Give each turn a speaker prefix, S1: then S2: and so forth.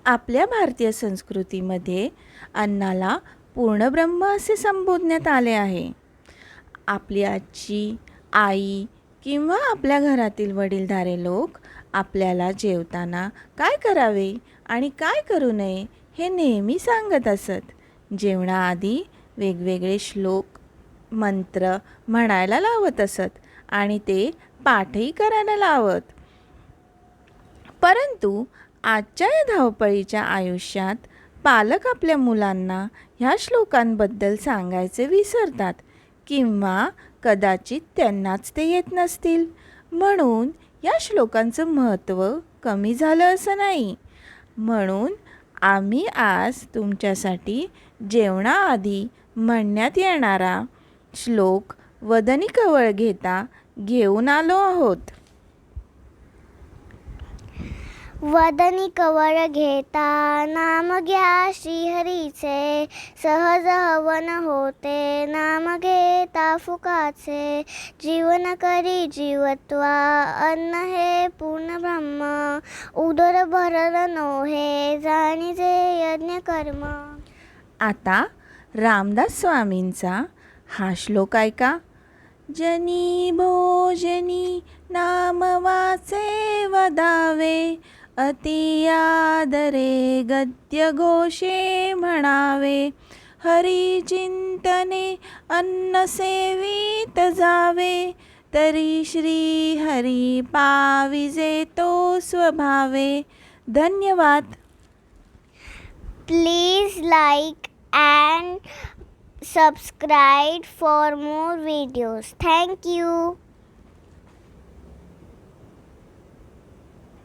S1: आपल्या भारतीय संस्कृतीमध्ये अन्नाला पूर्णब्रह्म असे संबोधण्यात आले आहे. आपली आजी, आई किंवा आपल्या घरातील वडीलधारे लोक आपल्याला जेवताना काय करावे आणि काय करू नये हे नेहमी सांगत असत. जेवणाआधी वेगवेगळे श्लोक, मंत्र म्हणायला लावत असत आणि ते पाठही करायला लावत. परंतु आजच्या या धावपळीच्या आयुष्यात पालक आपल्या मुलांना ह्या श्लोकांबद्दल सांगायचे विसरतात किंवा कदाचित त्यांनाच ते येत नसतील. म्हणून या श्लोकांचं महत्त्व कमी झालं असं नाही. म्हणून आम्ही आज तुमच्यासाठी जेवणाआधी म्हणण्यात येणारा श्लोक वदनी कवळ घेता घेऊन आलो आहोत.
S2: वदनी कवळ घेता नाम घ्या श्रीहरीचे, सहज हवन होते नाम घेता फुकाचे. जीवन करी जीवत्वा अन्न हे पूर्ण ब्रह्म, उदर भरलं नोहे जाणीजे यज्ञ कर्म.
S1: आता रामदास स्वामींचा हा श्लोक ऐका. जनी भोजनी नाम वाचे वदावे, अति आदरे गद्य घोषे म्हणावे. हरी चिंतने अन्न सेवित जावे, तरी श्री हरी पाविजे तो स्वभावे. धन्यवाद.
S2: Please like and subscribe for more videos. Thank you.